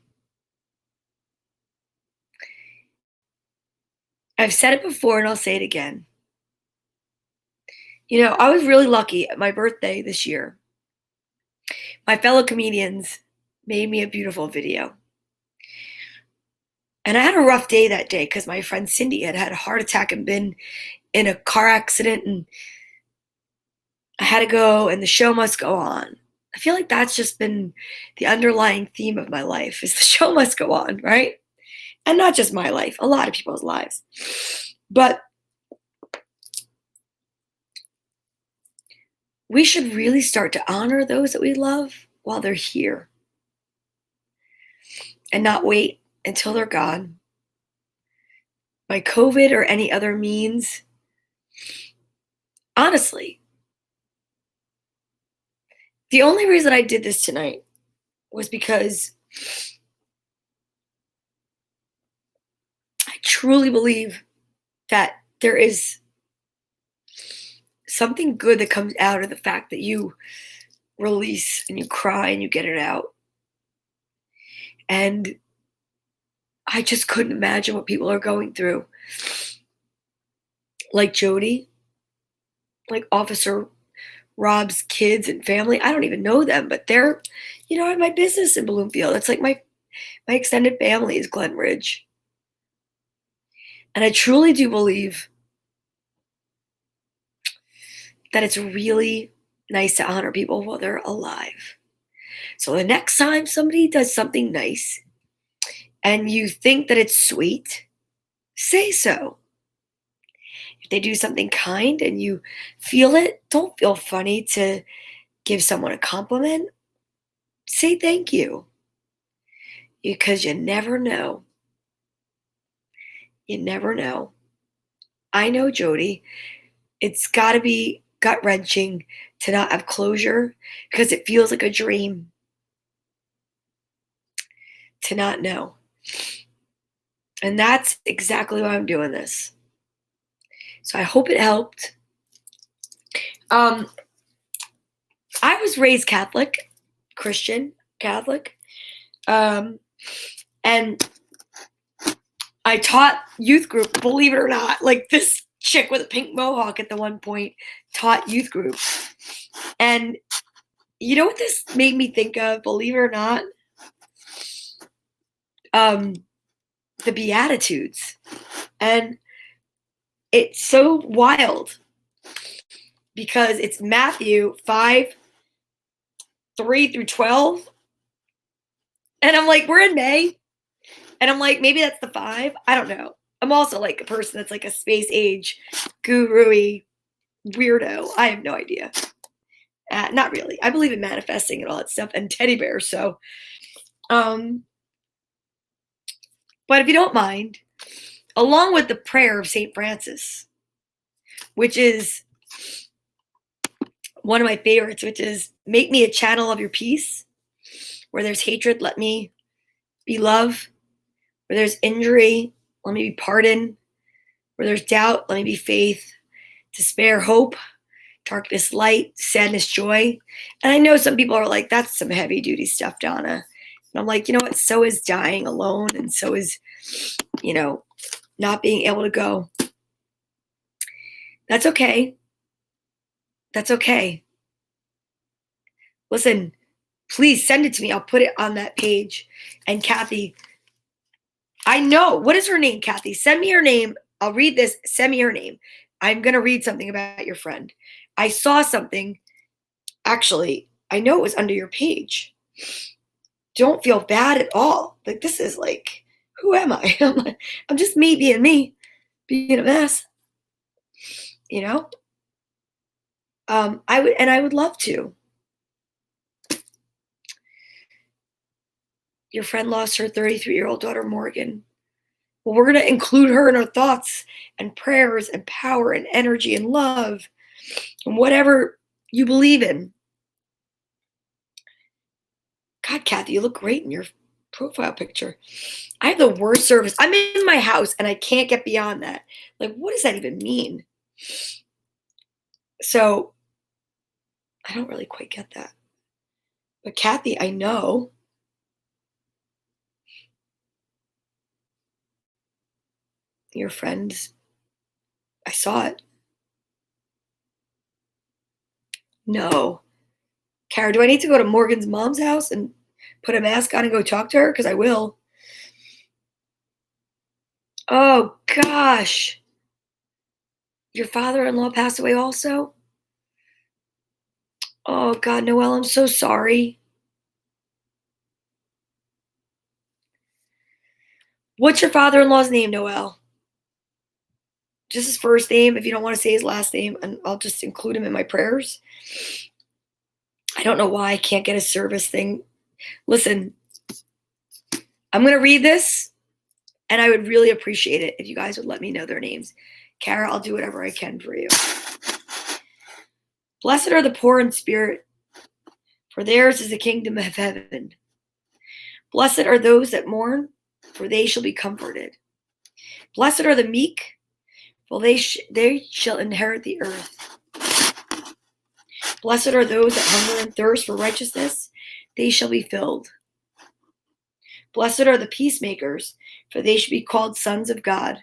I've said it before and I'll say it again. You know, I was really lucky at my birthday this year. My fellow comedians made me a beautiful video. And I had a rough day that day because my friend Cindy had had a heart attack and been in a car accident, and I had to go, and the show must go on. I feel like that's just been the underlying theme of my life is the show must go on, right? And not just my life, a lot of people's lives. But we should really start to honor those that we love while they're here and not wait until they're gone by COVID or any other means. Honestly, the only reason I did this tonight was because I truly believe that there is something good that comes out of the fact that you release and you cry and you get it out. And I just couldn't imagine what people are going through. Like Jody, like Officer Rob's kids and family. I don't even know them, but they're, you know, I have my business in Bloomfield. It's like my extended family is Glen Ridge. And I truly do believe that it's really nice to honor people while they're alive. So the next time somebody does something nice and you think that it's sweet, say so. If they do something kind and you feel it, don't feel funny to give someone a compliment. Say thank you. Because you never know. You never know. I know, Jody, it's got to be gut wrenching to not have closure because it feels like a dream to not know. And that's exactly why I'm doing this. So I hope it helped. I was raised Catholic, Christian Catholic, and I taught youth group, believe it or not. Like this chick with a pink mohawk at the one point taught youth group. And you know what this made me think of, believe it or not? The Beatitudes. And it's so wild because it's Matthew 5:3-12. And I'm like, we're in May. And I'm like, maybe that's the 5. I don't know. I'm also like a person that's like a space age guru-y weirdo. I have no idea. Not really. I believe in manifesting and all that stuff and teddy bears. So, But if you don't mind, along with the prayer of St. Francis, which is one of my favorites, which is make me a channel of your peace. Where there's hatred, let me be love. Where there's injury, let me be pardon. Where there's doubt, let me be faith. Despair, hope. Darkness, light. Sadness, joy. And I know some people are like, that's some heavy duty stuff, Donna. And I'm like, you know what? So is dying alone. And so is, not being able to go. That's okay. That's okay. Listen, please send it to me. I'll put it on that page. And Kathy, I know. What is her name, Kathy? Send me her name. I'll read this. Send me her name. I'm going to read something about your friend. I saw something. Actually, I know it was under your page. Don't feel bad at all. Like, this is like, who am I? I'm just me being a mess. I would love to. Your friend lost her 33-year-old daughter, Morgan. Well, we're going to include her in our thoughts and prayers and power and energy and love and whatever you believe in. God, Kathy, you look great in your profile picture. I have the worst service. I'm in my house and I can't get beyond that. Like, what does that even mean? So I don't really quite get that. But Kathy, I know. Your friends, I saw it. No. Kara, do I need to go to Morgan's mom's house and put a mask on and go talk to her? Because I will. Oh, gosh. Your father-in-law passed away also? Oh, God, Noelle, I'm so sorry. What's your father-in-law's name, Noelle? Just his first name, if you don't want to say his last name, and I'll just include him in my prayers. I don't know why I can't get a service thing. Listen, I'm going to read this, and I would really appreciate it if you guys would let me know their names. Kara, I'll do whatever I can for you. Blessed are the poor in spirit, for theirs is the kingdom of heaven. Blessed are those that mourn, for they shall be comforted. Blessed are the meek, for they shall inherit the earth. Blessed are those that hunger and thirst for righteousness, they shall be filled. Blessed are the peacemakers, for they shall be called sons of God.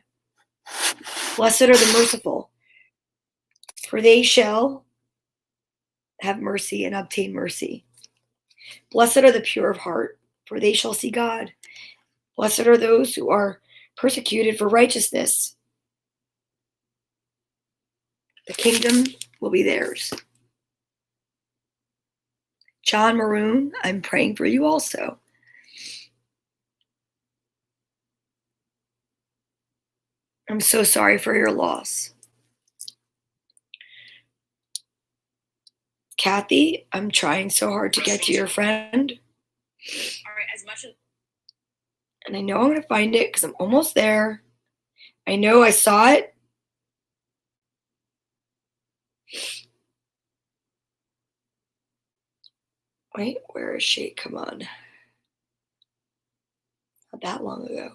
Blessed are the merciful, for they shall have mercy and obtain mercy. Blessed are the pure of heart, for they shall see God. Blessed are those who are persecuted for righteousness. The kingdom will be theirs. John Maroon, I'm praying for you also. I'm so sorry for your loss. Kathy, I'm trying so hard to get to your friend. All right, as much as And I know I'm going to find it because I'm almost there. I know I saw it. Wait, where is she? Come on. Not that long ago.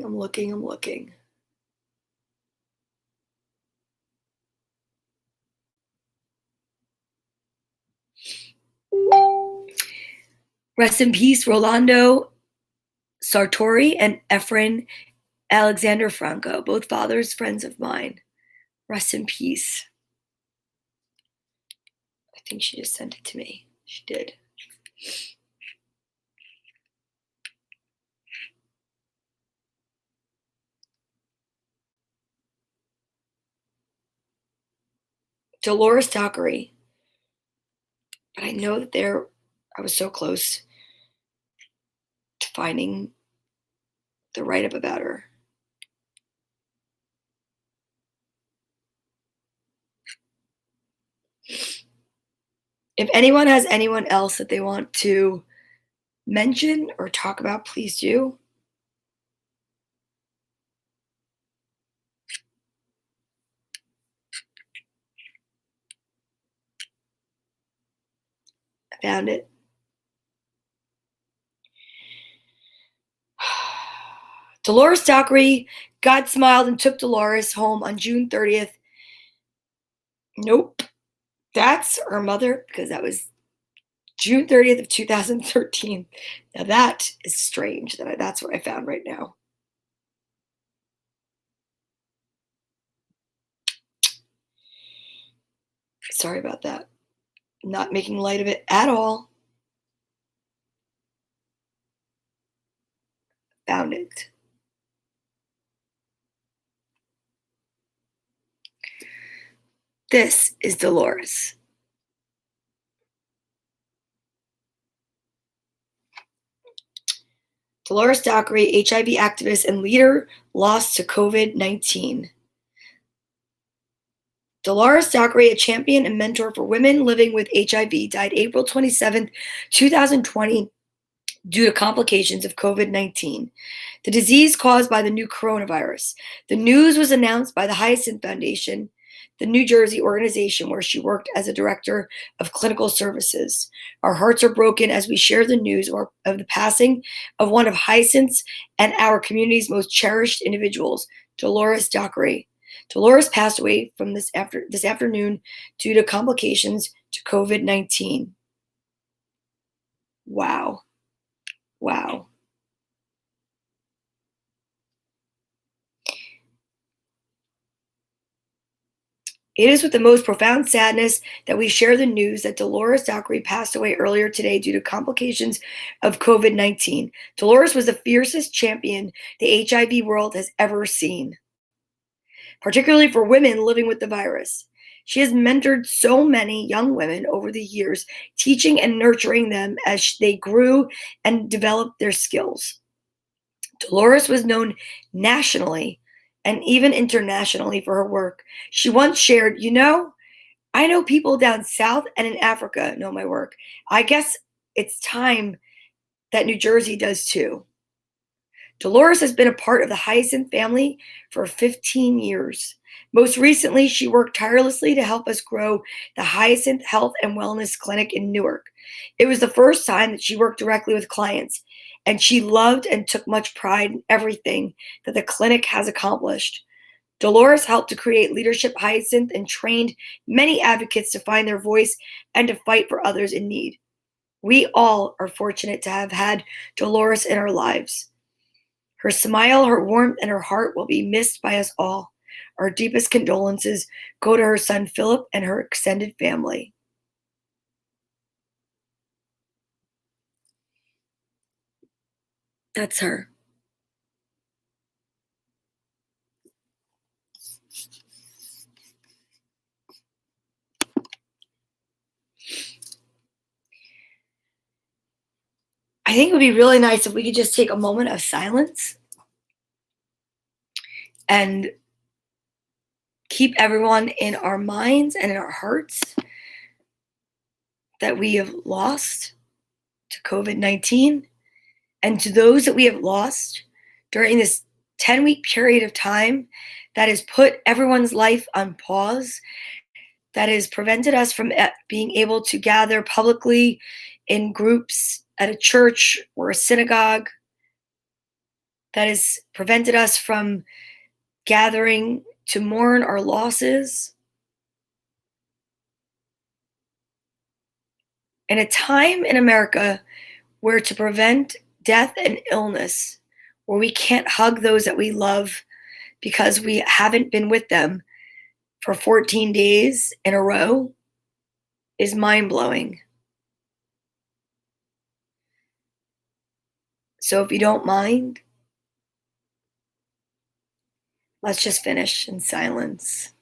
I'm looking. Rest in peace, Rolando Sartori and Efren Alexander Franco, both fathers, friends of mine. Rest in peace. I think she just sent it to me. She did. Dolores Dockery. But I know that I was so close to finding the write-up about her. If anyone has anyone else that they want to mention or talk about, please do. I found it. Dolores Dockery, God smiled and took Dolores home on June 30th. Nope. That's her mother, because that was June 30th of 2013. Now that is strange. That's what I found right now. Sorry about that. Not making light of it at all. Found it. This is Dolores. Dolores Dockery, HIV activist and leader, lost to COVID-19. Dolores Dockery, a champion and mentor for women living with HIV, died April 27, 2020, due to complications of COVID-19, the disease caused by the new coronavirus. The news was announced by the Hyacinth Foundation, the New Jersey organization where she worked as a director of clinical services. Our hearts are broken as we share the news of the passing of one of Hyacinth's and our community's most cherished individuals, Dolores Dockery. Dolores passed away from this afternoon due to complications to COVID-19. Wow. Wow. It is with the most profound sadness that we share the news that Dolores Dockery passed away earlier today due to complications of COVID-19. Dolores was the fiercest champion the HIV world has ever seen, particularly for women living with the virus. She has mentored so many young women over the years, teaching and nurturing them as they grew and developed their skills. Dolores was known nationally and even internationally for her work. She once shared, I know people down south and in Africa know my work. I guess it's time that New Jersey does too. Dolores has been a part of the Hyacinth family for 15 years. Most recently, she worked tirelessly to help us grow the Hyacinth Health and Wellness Clinic in Newark. It was the first time that she worked directly with clients, and she loved and took much pride in everything that the clinic has accomplished. Dolores helped to create Leadership Hyacinth and trained many advocates to find their voice and to fight for others in need. We all are fortunate to have had Dolores in our lives. Her smile, her warmth, and her heart will be missed by us all. Our deepest condolences go to her son Philip and her extended family. That's her. I think it would be really nice if we could just take a moment of silence and keep everyone in our minds and in our hearts that we have lost to COVID-19, and to those that we have lost during this 10-week period of time that has put everyone's life on pause, that has prevented us from being able to gather publicly in groups at a church or a synagogue, that has prevented us from gathering to mourn our losses. In a time in America where to prevent death and illness, where we can't hug those that we love because we haven't been with them for 14 days in a row, is mind-blowing. So if you don't mind, let's just finish in silence.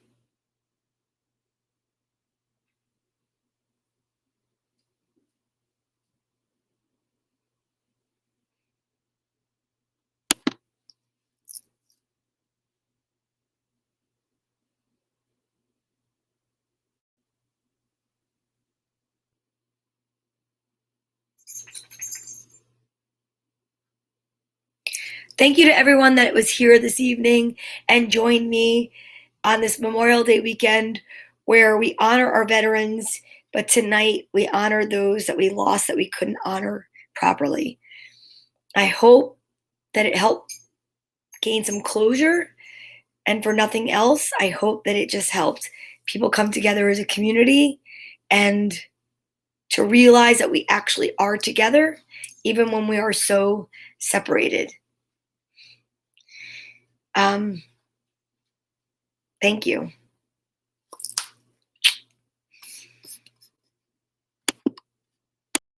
Thank you to everyone that was here this evening and joined me on this Memorial Day weekend where we honor our veterans, but tonight we honor those that we lost that we couldn't honor properly. I hope that it helped gain some closure, and for nothing else, I hope that it just helped people come together as a community and to realize that we actually are together, even when we are so separated. Thank you.